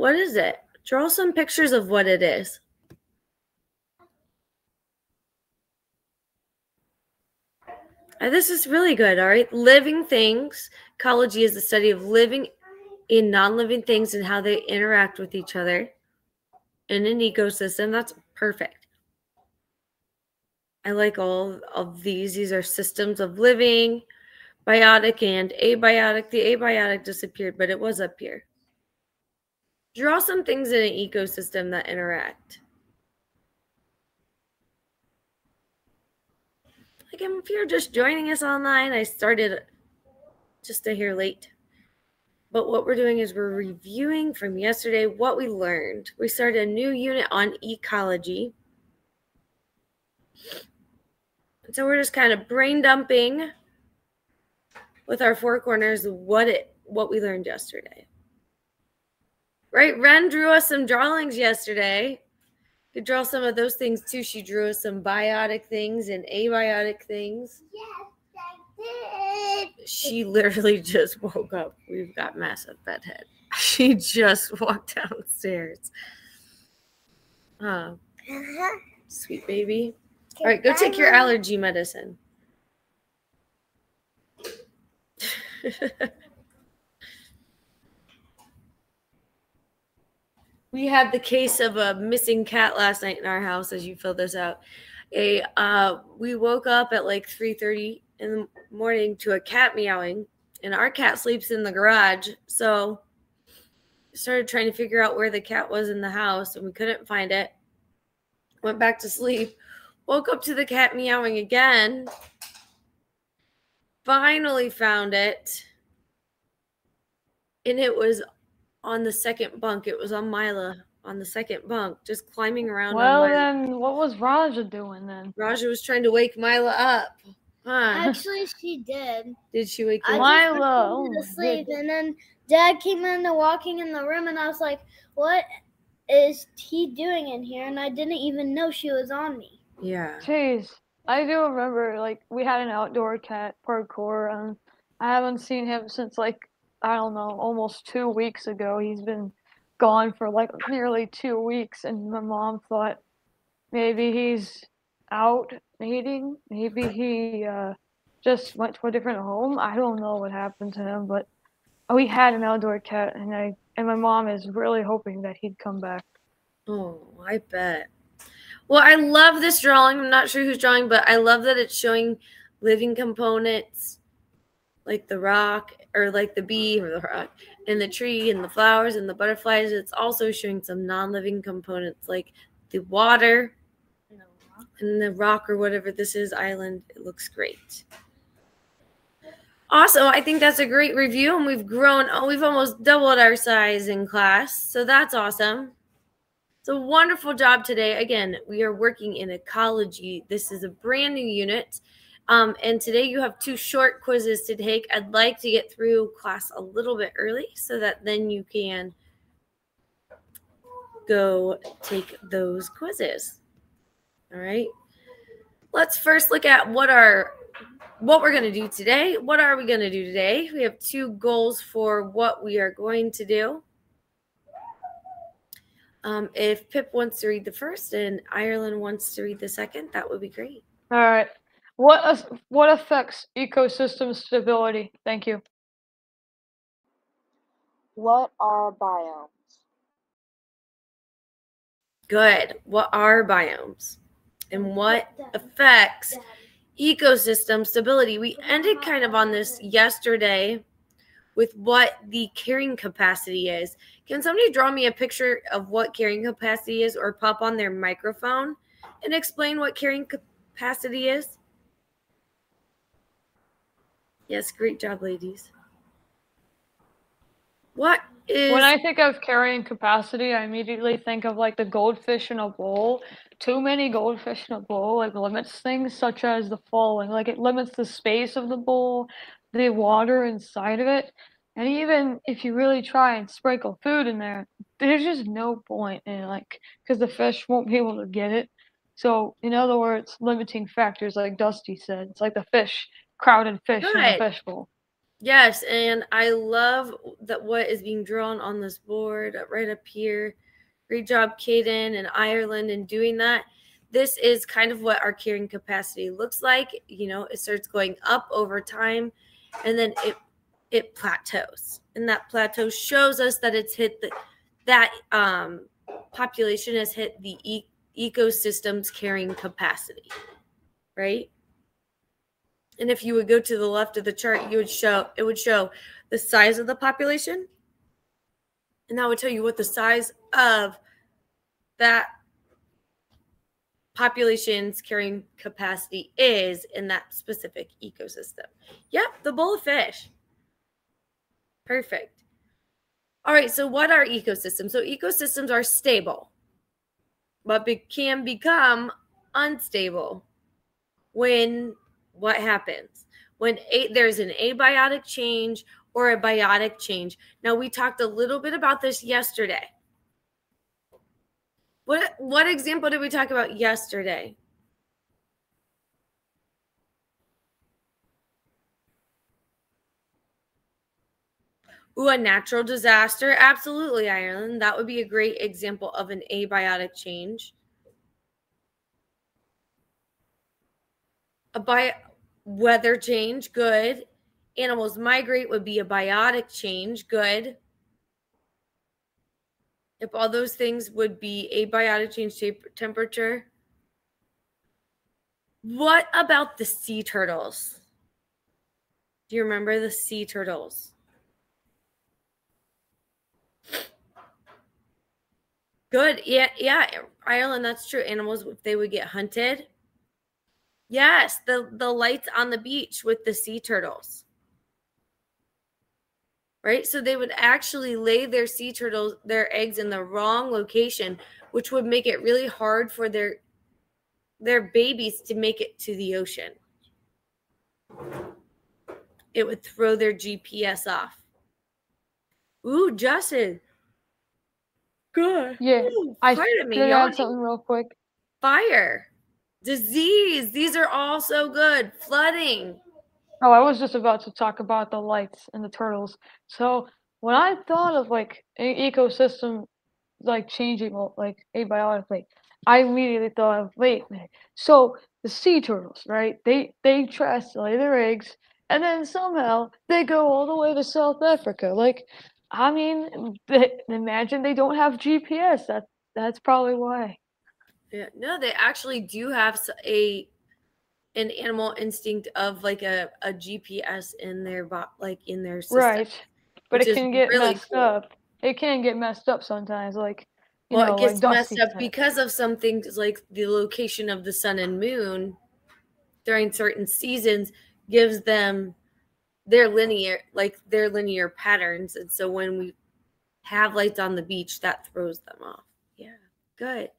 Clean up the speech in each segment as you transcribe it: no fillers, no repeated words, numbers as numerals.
What is it? Draw some pictures of what it is. This is really good, all right? Living things. Ecology is the study of living in non-living things and how they interact with each other in an ecosystem. That's perfect. I like all of these. These are systems of living, biotic and abiotic. The abiotic disappeared, but it was up here. Draw some things in an ecosystem that interact. Again, if you're just joining us online, I started just a hair late. But what we're doing is we're reviewing from yesterday what we learned. We started a new unit on ecology. So we're just kind of brain dumping with our four corners what we learned yesterday. Right? Ren drew us some drawings yesterday. Could draw some of those things too. She drew us some biotic things and abiotic things. Yes, I did. She literally just woke up. We've got massive bedhead. She just walked downstairs. Oh, sweet baby. All right, go take your allergy medicine. We had the case of a missing cat last night in our house as you fill this out. We woke up at like 3:30 in the morning to a cat meowing, and our cat sleeps in the garage. So we started trying to figure out where the cat was in the house, and we couldn't find it. Went back to sleep, woke up to the cat meowing again. Finally found it, and it was on the second bunk. It was on Mila on the second bunk, just climbing around. Well, then what was Raja doing then? Raja was trying to wake Mila up. Huh? Actually, she did. Did she wake you I up? Mila. just to sleep, and then Dad came in and walking in the room, and I was like, "What is he doing in here?" And I didn't even know she was on me. Yeah. Jeez, I do remember, like, we had an outdoor cat, Parkour, and I haven't seen him since, like, I don't know, almost 2 weeks ago. He's been gone for, like, nearly 2 weeks, and my mom thought maybe he's out mating. Maybe he just went to a different home. I don't know what happened to him, but we had an outdoor cat, and my mom is really hoping that he'd come back. Oh, I bet. Well, I love this drawing. I'm not sure who's drawing, but I love that it's showing living components like the rock, or like the bee or the rock, and the tree and the flowers and the butterflies. It's also showing some non-living components like the water and the rock or whatever this is, island. It looks great. Also, I think that's a great review, and we've grown. We've almost doubled our size in class, so that's awesome. It's a wonderful job today. Again, we are working in ecology. This is a brand new unit. And today you have 2 short quizzes to take. I'd like to get through class a little bit early so that then you can go take those quizzes. All right. Let's first look at what we're going to do today. What are we going to do today? We have 2 goals for what we are going to do. If Pip wants to read the first and Ireland wants to read the second, that would be great. All right. What affects ecosystem stability? Thank you. What are biomes? Good. What are biomes? And what affects ecosystem stability? We ended kind of on this yesterday with what the carrying capacity is. Can somebody draw me a picture of what carrying capacity is, or pop on their microphone and explain what carrying capacity is? Yes, great job, ladies. What is... When I think of carrying capacity, I immediately think of like the goldfish in a bowl. Too many goldfish in a bowl like limits things, such as the following. Like, it limits the space of the bowl, the water inside of it, and even if you really try and sprinkle food in there, there's just no point in it, like, because the fish won't be able to get it. So, in other words, limiting factors, like Dusty said, it's like the fish, crowded fish in the fish bowl. Yes, and I love that what is being drawn on this board right up here. Great job, Caden and Ireland, in doing that. This is kind of what our carrying capacity looks like. You know, it starts going up over time, and then it plateaus. And that plateau shows us that it's hit that population has hit the ecosystem's carrying capacity, right? And if you would go to the left of the chart, it would show the size of the population, and that would tell you what the size of that population's carrying capacity is in that specific ecosystem. Yep, the bowl of fish. Perfect. All right, so what are ecosystems? So ecosystems are stable, but can become unstable when what happens? When there's an abiotic change or a biotic change. Now, we talked a little bit about this yesterday. What example did we talk about yesterday? Ooh, a natural disaster. Absolutely, Ireland. That would be a great example of an abiotic change. Weather change, good. Animals migrate would be a biotic change, good. If all those things would be abiotic change, temperature. What about the sea turtles? Do you remember the sea turtles? Good. Yeah, Ireland, that's true. Animals, if they would get hunted. Yes, the lights on the beach with the sea turtles. Right? So they would actually lay their sea turtles, their eggs in the wrong location, which would make it really hard for their babies to make it to the ocean. It would throw their GPS off. Ooh, Justin. Good. Yeah, Ooh, I fire at me, should y'all. add something real quick. Fire. Disease. These are all so good. Flooding. Oh, I was just about to talk about the lights and the turtles. So when I thought of like an ecosystem like changing like abiotically, I immediately thought of wait a minute. So the sea turtles, right? They try to lay their eggs, and then somehow they go all the way to South Africa. Like, I mean, imagine they don't have GPS. That's probably why. Yeah. No, they actually do have an animal instinct of like a GPS in their in their system. Right. But which it is can get really messed cool. up. It can get messed up sometimes, like you Well, know, it gets like messed Dusty up said. because of some things like the location of the sun and moon during certain seasons gives them their linear patterns. And so when we have lights on the beach, that throws them off. Yeah, good.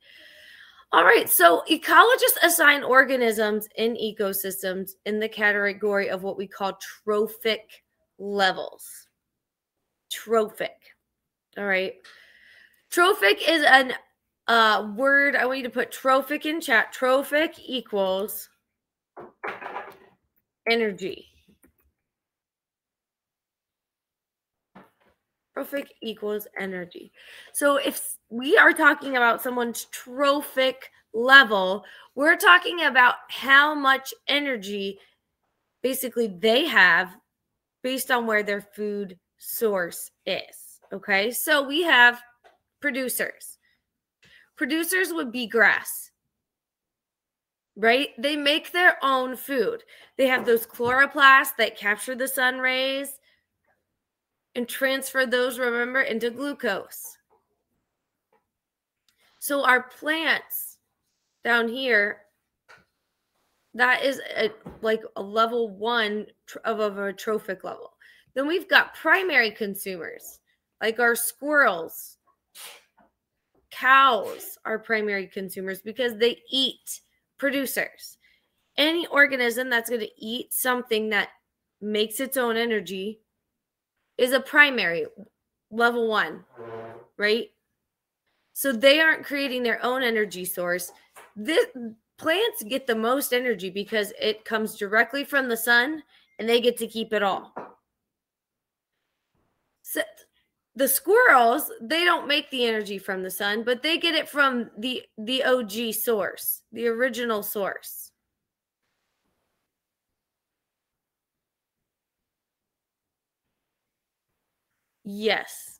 All right, so ecologists assign organisms in ecosystems in the category of what we call trophic levels. Trophic. All right. Trophic is an word. I want you to put trophic in chat. Trophic equals energy. Trophic equals energy. So if we are talking about someone's trophic level, we're talking about how much energy basically they have based on where their food source is. Okay, so we have producers. Producers would be grass, right? They make their own food. They have those chloroplasts that capture the sun rays and transfer those, remember, into glucose. So our plants down here, that is like a level 1 of a trophic level. Then we've got primary consumers, like our squirrels. Cows are primary consumers because they eat producers. Any organism that's going to eat something that makes its own energy is a primary, level 1, right? So they aren't creating their own energy source. Plants get the most energy because it comes directly from the sun and they get to keep it all. So the squirrels, they don't make the energy from the sun, but they get it from the OG source, the original source. Yes.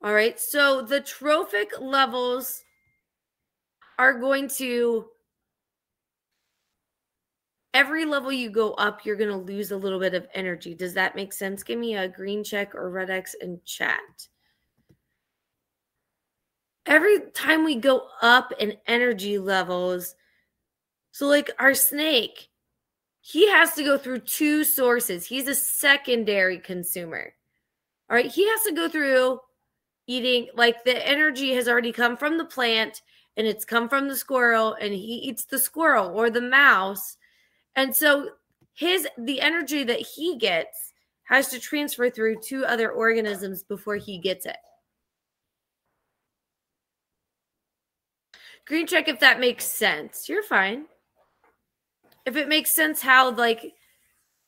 All right. So the trophic levels are going to, every level you go up, you're going to lose a little bit of energy. Does that make sense? Give me a green check or red X in chat. Every time we go up in energy levels, so like our snake, he has to go through two sources. He's a secondary consumer. All right. He has to go through eating, like the energy has already come from the plant and it's come from the squirrel, and he eats the squirrel or the mouse. And so the energy that he gets has to transfer through two other organisms before he gets it. Green check if that makes sense. You're fine. If it makes sense how, like,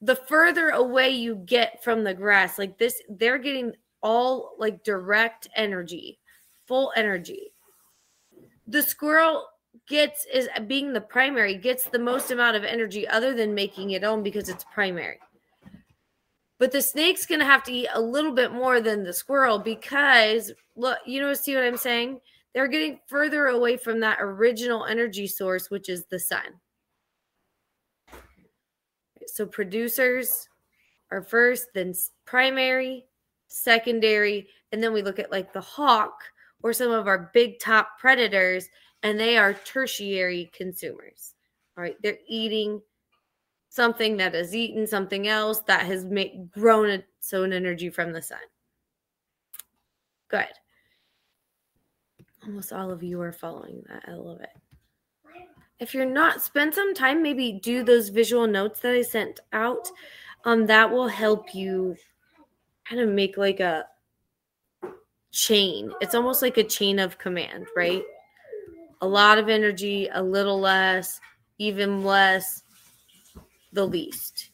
the further away you get from the grass, like this, they're getting all like direct energy, full energy. The squirrel is being the primary, gets the most amount of energy other than making it own because it's primary. But the snake's going to have to eat a little bit more than the squirrel because, look, see what I'm saying? They're getting further away from that original energy source, which is the sun. So producers are first, then primary, secondary, and then we look at like the hawk or some of our big top predators, and they are tertiary consumers. All right, they're eating something that has eaten something else that has grown its own energy from the sun. Good. Almost all of you are following that. I love it. If you're not, spend some time, maybe do those visual notes that I sent out. That will help you kind of make like a chain. It's almost like a chain of command, right? A lot of energy, a little less, even less, the least.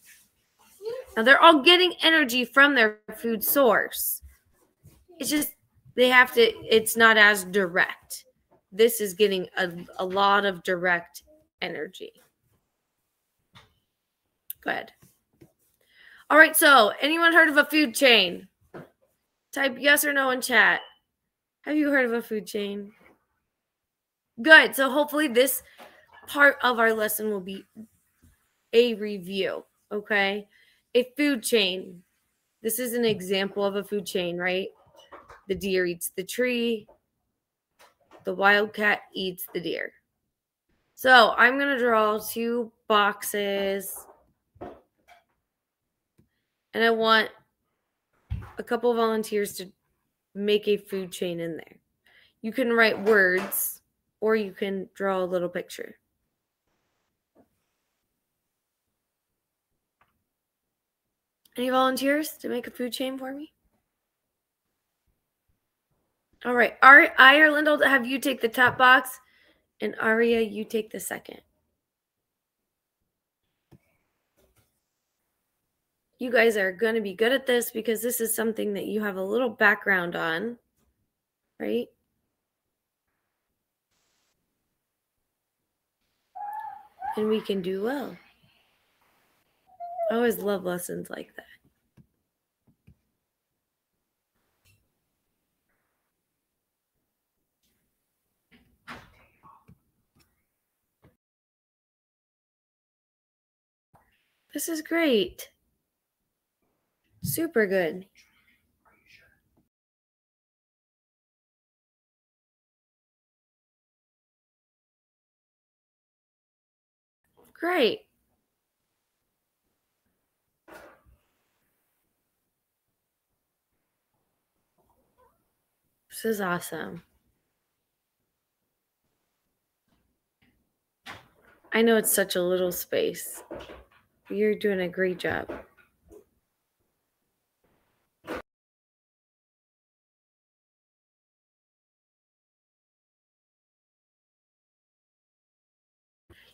Now they're all getting energy from their food source. It's just it's not as direct. This is getting a lot of direct energy. Good. All right, so anyone heard of a food chain? Type yes or no in chat. Have you heard of a food chain? Good. So hopefully this part of our lesson will be a review, okay? A food chain. This is an example of a food chain, right? The deer eats the tree. The wildcat eats the deer. So I'm going to draw two boxes. And I want a couple of volunteers to make a food chain in there. You can write words or you can draw a little picture. Any volunteers to make a food chain for me? All right. Ireland, I'll have you take the top box. And Aria, you take the second. You guys are going to be good at this because this is something that you have a little background on, right? And we can do well. I always love lessons like that. This is great. Super good. Great. This is awesome. I know it's such a little space. You're doing a great job.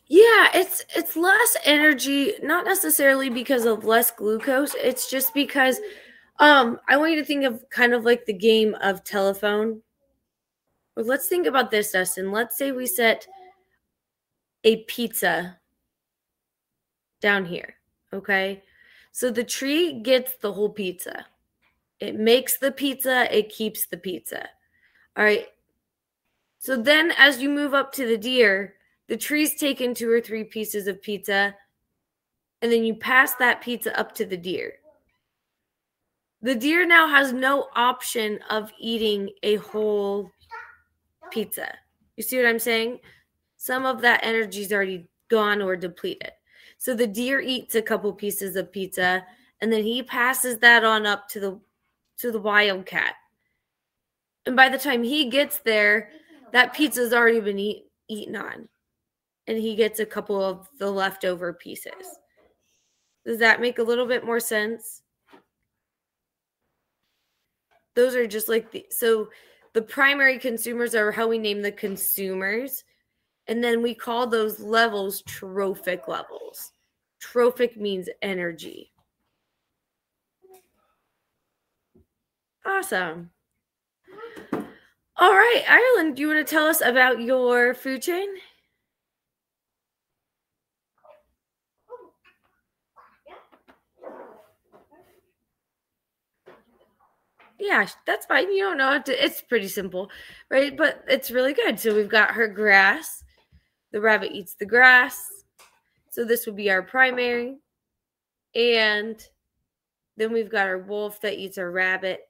Yeah, it's less energy, not necessarily because of less glucose. It's just because I want you to think of kind of like the game of telephone. Or let's think about this, Dustin. Let's say we set a pizza down here, okay? So the tree gets the whole pizza. It makes the pizza, it keeps the pizza. All right. So then as you move up to the deer, the tree's taken 2 or 3 pieces of pizza, and then you pass that pizza up to the deer. The deer now has no option of eating a whole pizza. You see what I'm saying? Some of that energy is already gone or depleted. So the deer eats a couple pieces of pizza, and then he passes that on up to the wildcat. And by the time he gets there, that pizza's already been eaten on, and he gets a couple of the leftover pieces. Does that make a little bit more sense? Those are just like the primary consumers are how we name the consumers. And then we call those levels trophic levels. Trophic means energy. Awesome. All right, Ireland, do you want to tell us about your food chain? Yeah, that's fine. You don't know. It's pretty simple, right? But it's really good. So we've got her grass. The rabbit eats the grass. So this would be our primary. And then we've got our wolf that eats our rabbit.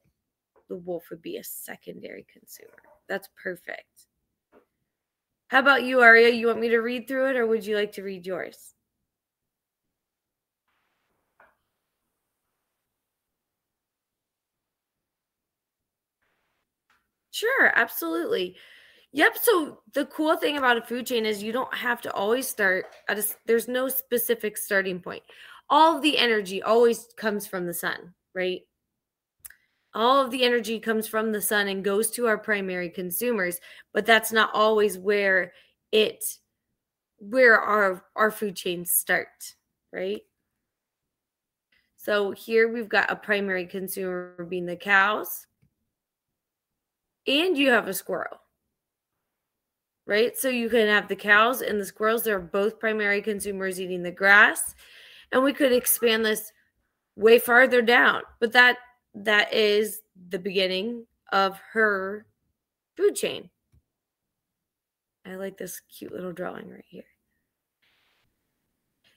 The wolf would be a secondary consumer. That's perfect. How about you, Aria? You want me to read through it, or would you like to read yours? Sure, absolutely. Yep. So the cool thing about a food chain is you don't have to always start there's no specific starting point. All of the energy always comes from the sun, right? All of the energy comes from the sun and goes to our primary consumers, but that's not always where our food chains start, right? So here we've got a primary consumer being the cows, and you have a squirrel, right? So you can have the cows and the squirrels. They're both primary consumers eating the grass, and we could expand this way farther down, but that is the beginning of her food chain. I like this cute little drawing right here.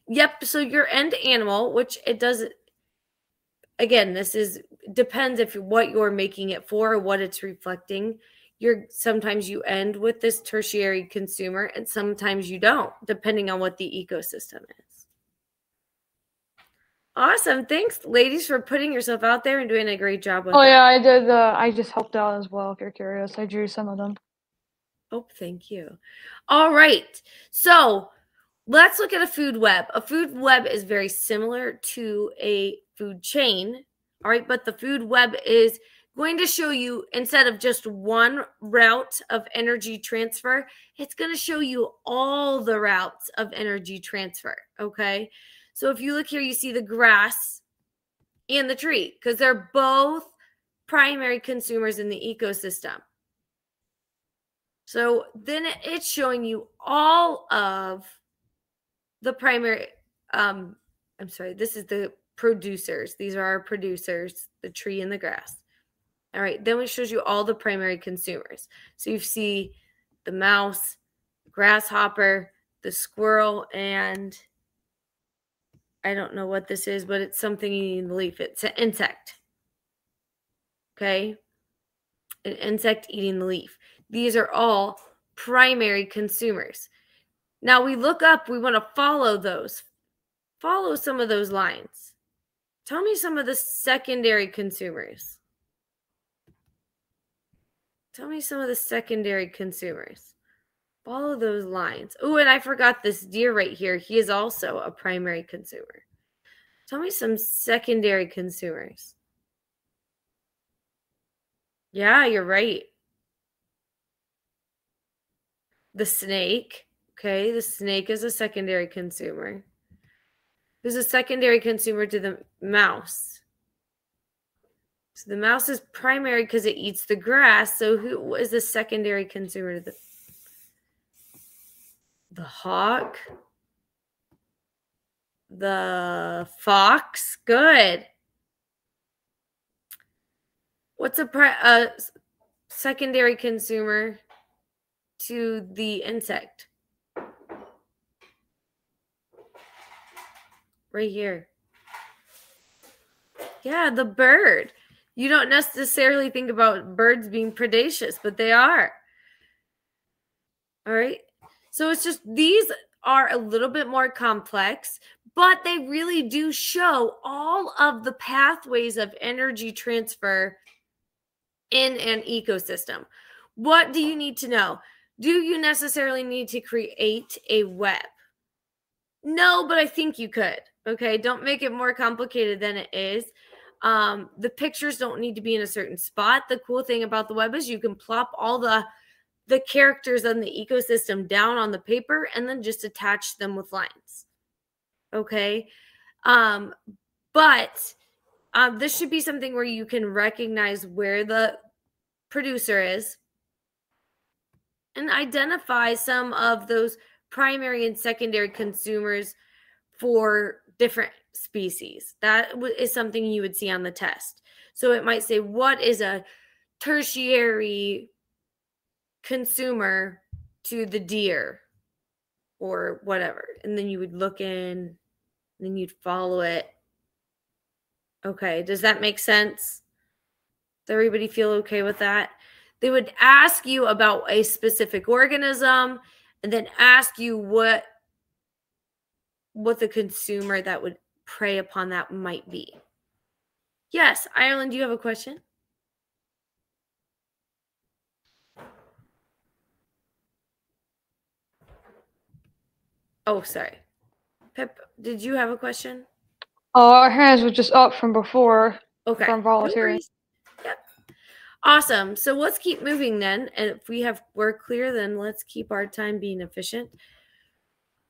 Yep, so your end animal, which it does, again, depends if what you're making it for or what it's reflecting. Sometimes you end with this tertiary consumer, and sometimes you don't, depending on what the ecosystem is. Awesome. Thanks, ladies, for putting yourself out there and doing a great job with it. Yeah, I did. I just helped out as well, if you're curious. I drew some of them. Oh, thank you. All right. So let's look at a food web. A food web is very similar to a food chain. All right. But the food web is going to show you, instead of just one route of energy transfer, it's going to show you all the routes of energy transfer. Okay. So if you look here, you see the grass and the tree, because they're both primary consumers in the ecosystem. So then it's showing you all of the primary, this is the producers. These are our producers, the tree and the grass. All right, then it shows you all the primary consumers. So you see the mouse, grasshopper, the squirrel, and I don't know what this is, but it's something eating the leaf. It's an insect. Okay? An insect eating the leaf. These are all primary consumers. Now we look up, we want to follow those. Follow some of those lines. Tell me some of the secondary consumers. Tell me some of the secondary consumers. Follow those lines. Oh, and I forgot this deer right here. He is also a primary consumer. Tell me some secondary consumers. Yeah, you're right. The snake. Okay, the snake is a secondary consumer. Who's a secondary consumer to the mouse? So the mouse is primary because it eats the grass. So who is the secondary consumer? The hawk, the fox. Good. What's a secondary consumer to the insect? Right here. Yeah, the bird. You don't necessarily think about birds being predaceous, but they are. All right. So it's just these are a little bit more complex, but they really do show all of the pathways of energy transfer in an ecosystem. What do you need to know? Do you necessarily need to create a web? No, but I think you could. Okay, don't make it more complicated than it is. The pictures don't need to be in a certain spot. The cool thing about the web is you can plop all the characters on the ecosystem down on the paper and then just attach them with lines. Okay, but this should be something where you can recognize where the producer is and identify some of those primary and secondary consumers for different species. That is something you would see on the test. So it might say, what is a tertiary consumer to the deer or whatever? And then you would look in, then you'd follow it. Okay, does that make sense? Does everybody feel okay with that? They would ask you about a specific organism and then ask you what the consumer that would prey upon that might be. Yes, Ireland, do you have a question? Oh, sorry. Pip, did you have a question? Our hands were just up from before. Okay. From volunteering. No, yep. Awesome. So let's keep moving then. And if we're clear, then let's keep our time being efficient.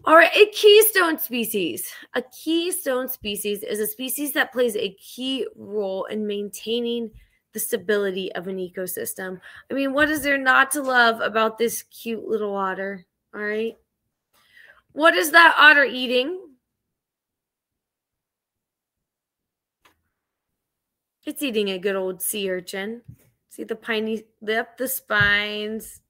All right, a keystone species. A keystone species is a species that plays a key role in maintaining the stability of an ecosystem. I mean, what is there not to love about this cute little otter? All right. What is that otter eating? It's eating a good old sea urchin. See the piney lip, the spines.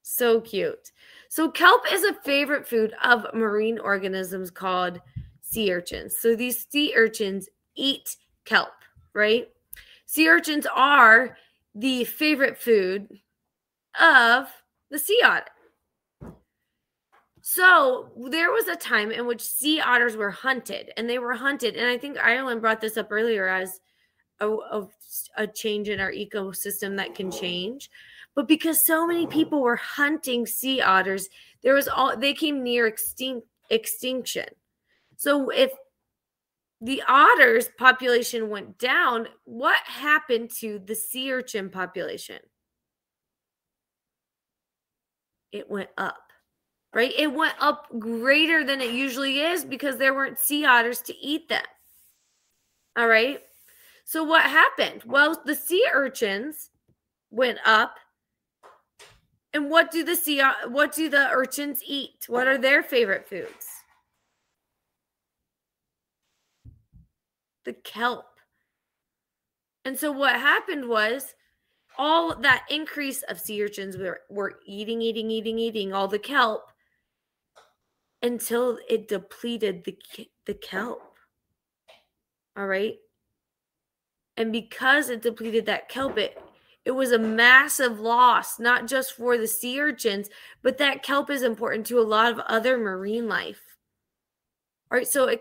So cute. So kelp is a favorite food of marine organisms called sea urchins. So these sea urchins eat kelp, right? Sea urchins are the favorite food of the sea otter. So there was a time in which sea otters were hunted, and they were hunted. And I think Ireland brought this up earlier as a change in our ecosystem that can change. But because so many people were hunting sea otters, they came near extinction. So if the otters population went down, what happened to the sea urchin population? It went up, right? It went up greater than it usually is because there weren't sea otters to eat them. All right. So what happened? Well, the sea urchins went up. And what do the urchins eat? What are their favorite foods? The kelp. And so what happened was all that increase of sea urchins were eating all the kelp until it depleted the kelp. All right. And because it depleted that kelp, it was a massive loss, not just for the sea urchins, but that kelp is important to a lot of other marine life. All right, so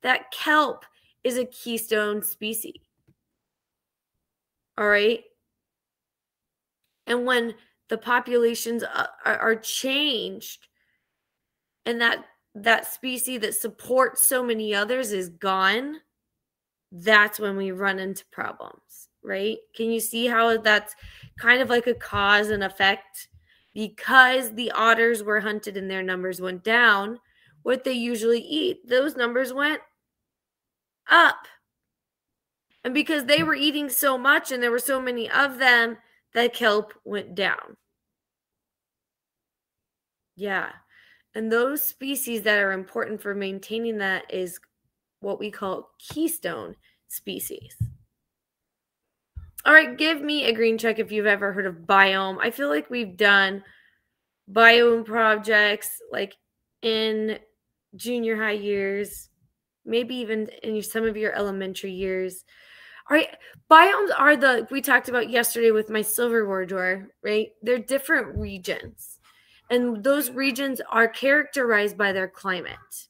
that kelp is a keystone species. All right. And when the populations are changed and that species that supports so many others is gone, that's when we run into problems, right? Can you see how that's kind of like a cause and effect? Because the otters were hunted and their numbers went down, what they usually eat, those numbers went up. And because they were eating so much and there were so many of them, the kelp went down. Yeah. And those species that are important for maintaining that is what we call keystone species. All right, give me a green check if you've ever heard of biome. I feel like we've done biome projects like in junior high years, maybe even in some of your elementary years. All right, biomes are we talked about yesterday with my silverware drawer, right? They're different regions. And those regions are characterized by their climate.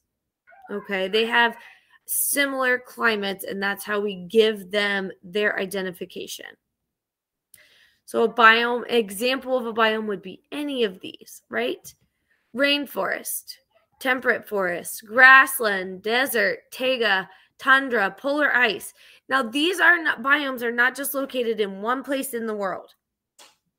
Okay, they have similar climates, and that's how we give them their identification. So a biome, example of a biome would be any of these, right? Rainforest, temperate forest, grassland, desert, taiga, tundra, polar ice. Now, these biomes are not just located in one place in the world.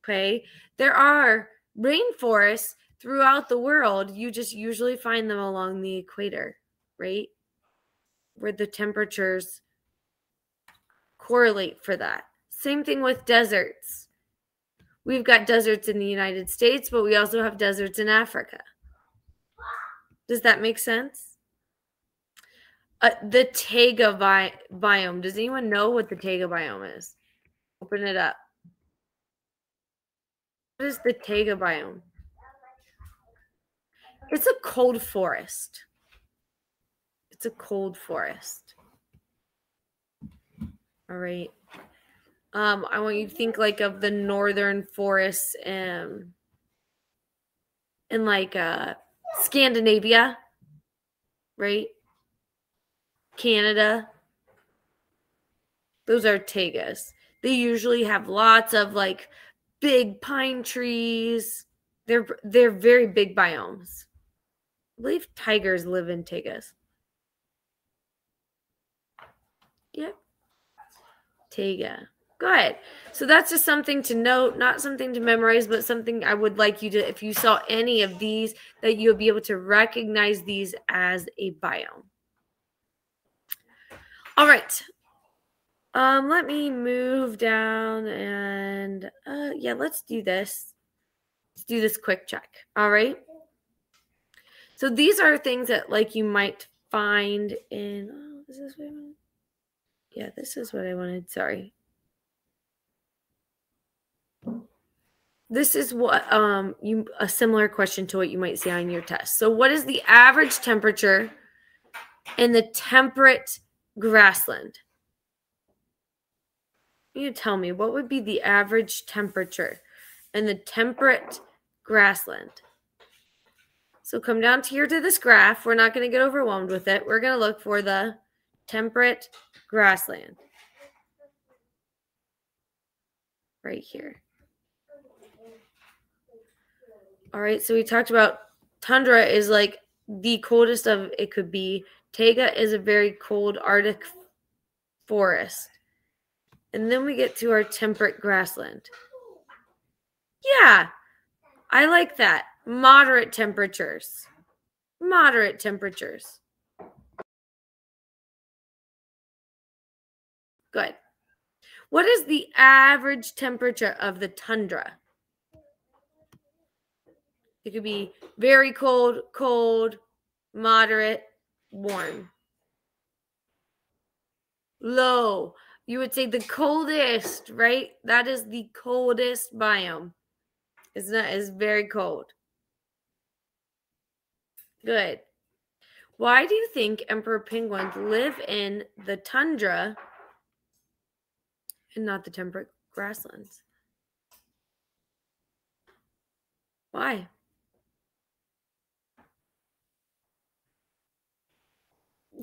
Okay, there are rainforests throughout the world. You just usually find them along the equator, right? Where the temperatures correlate for that. Same thing with deserts. We've got deserts in the United States, but we also have deserts in Africa. Does that make sense? The taiga biome. Does anyone know what the taiga biome is? Open it up. What is the taiga biome? It's a cold forest. It's a cold forest. All right. I want you to think like of the northern forests in like Scandinavia, right? Canada. Those are taigas. They usually have lots of like big pine trees. They're very big biomes. I believe tigers live in taigas. Yep. Taiga. Good. So that's just something to note, not something to memorize, but something I would like you to, if you saw any of these, that you'll be able to recognize these as a biome. All right. Let me move down and yeah, let's do this. Let's do this quick check. All right. So these are things that like you might find in, is this what I wanted? Yeah, this is what I wanted. Sorry. This is what a similar question to what you might see on your test. So what is the average temperature in the temperate grassland? You tell me, what would be the average temperature in the temperate grassland? So come down here to this graph. We're not going to get overwhelmed with it. We're going to look for the temperate grassland. Right here. All right, so we talked about tundra is like the coldest of it could be. Taiga is a very cold Arctic forest. And then we get to our temperate grassland. Yeah, I like that. Moderate temperatures. Moderate temperatures. Good. What is the average temperature of the tundra? It could be very cold, cold, moderate, warm. Low. You would say the coldest, right? That is the coldest biome. It's very cold. Good. Why do you think emperor penguins live in the tundra and not the temperate grasslands? Why?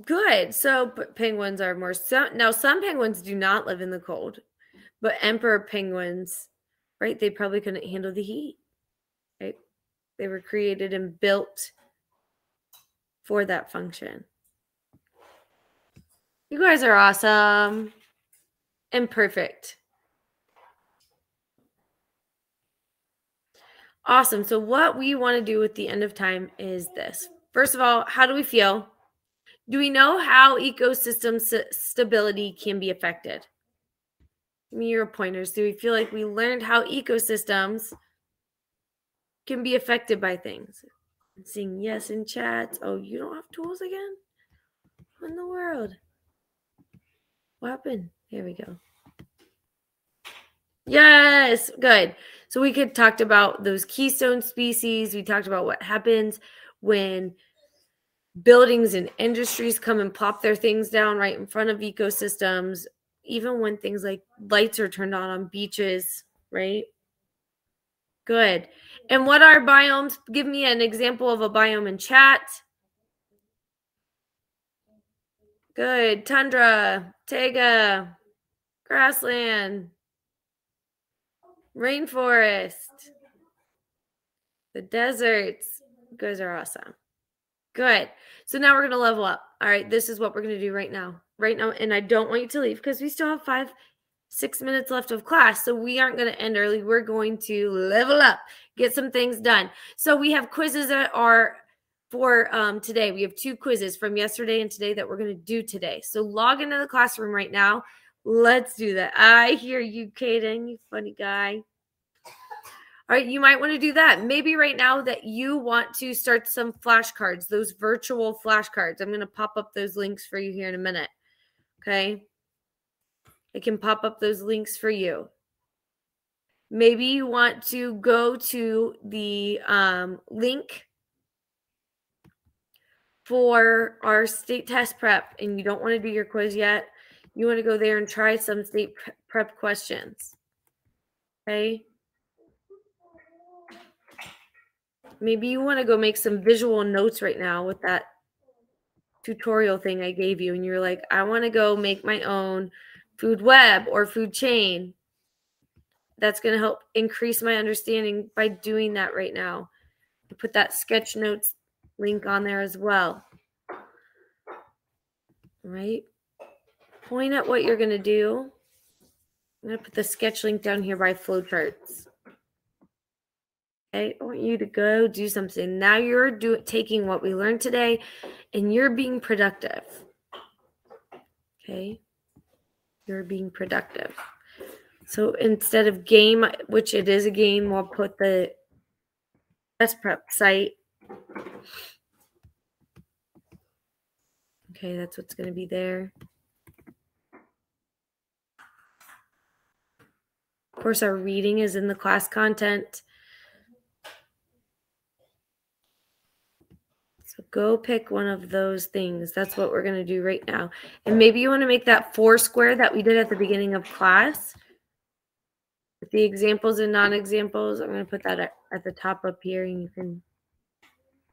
Good. So penguins are more now some penguins do not live in the cold, but emperor penguins, right? They probably couldn't handle the heat. Right? They were created and built for that function. You guys are awesome and perfect. Awesome. So what we want to do at the end of time is this. First of all, how do we feel? Do we know how ecosystem stability can be affected? Give me your pointers. Do we feel like we learned how ecosystems can be affected by things? I'm seeing yes in chat. Oh, you don't have tools again? What in the world? What happened? Here we go. Yes, good. So we could talked about those keystone species. We talked about what happens when buildings and industries come and plop their things down right in front of ecosystems, even when things like lights are turned on beaches, right? Good. And what are biomes? Give me an example of a biome in chat. Good. Tundra, taiga, grassland, rainforest, the deserts. You guys are awesome. Good. So now we're going to level up. All right. This is what we're going to do right now. Right now. And I don't want you to leave because we still have 6 minutes left of class. So we aren't going to end early. We're going to level up, get some things done. So we have quizzes that are for today. We have 2 quizzes from yesterday and today that we're going to do today. So log into the classroom right now. Let's do that. I hear you, Kaden, you funny guy. All right, you might want to do that. Maybe right now that you want to start some flashcards, those virtual flashcards. I'm going to pop up those links for you here in a minute. Okay? I can pop up those links for you. Maybe you want to go to the link for our state test prep and you don't want to do your quiz yet. You want to go there and try some state prep questions. Okay? Maybe you want to go make some visual notes right now with that tutorial thing I gave you. And you're like, I want to go make my own food web or food chain. That's going to help increase my understanding by doing that right now. Put that sketch notes link on there as well. All right? Point at what you're going to do. I'm going to put the sketch link down here by flowcharts. Okay, I want you to go do something. Now you're taking what we learned today and you're being productive. Okay, you're being productive. So instead of game, which it is a game, we'll put the test prep site. Okay, that's what's going to be there. Of course, our reading is in the class content. So go pick one of those things. That's what we're going to do right now. And maybe you want to make that 4 square that we did at the beginning of class. With the examples and non-examples, I'm going to put that at the top up here, and you can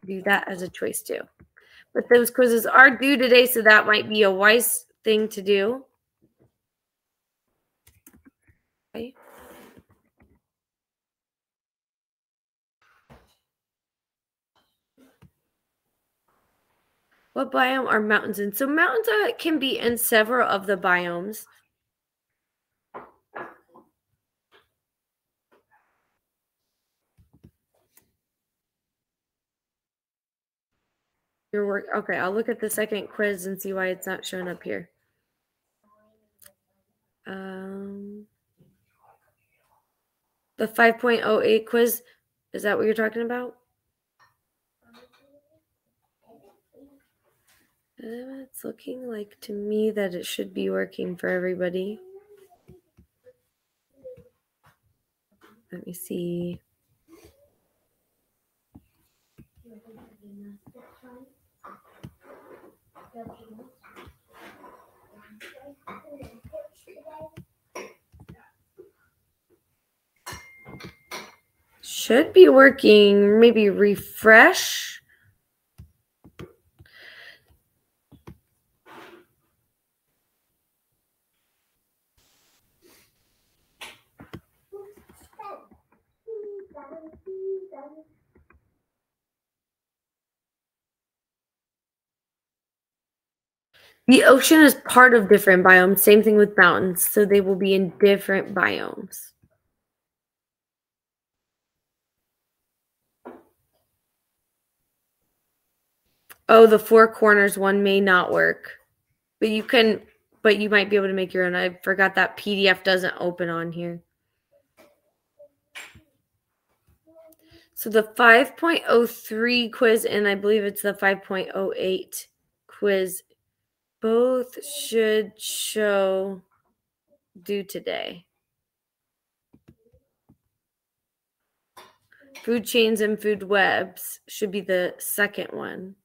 do that as a choice too. But those quizzes are due today, so that might be a wise thing to do. Okay. What biome are mountains in? So mountains can be in several of the biomes. Your work. Okay, I'll look at the second quiz and see why it's not showing up here. The 5.08 quiz, is that what you're talking about? It's looking like to me that it should be working for everybody. Let me see. Should be working. Maybe refresh. The ocean is part of different biomes. Same thing with mountains. So they will be in different biomes. Oh, the four corners one may not work. But you might be able to make your own. I forgot that PDF doesn't open on here. So the 5.03 quiz and I believe it's the 5.08 quiz both should show due today. Food chains and food webs should be the second one.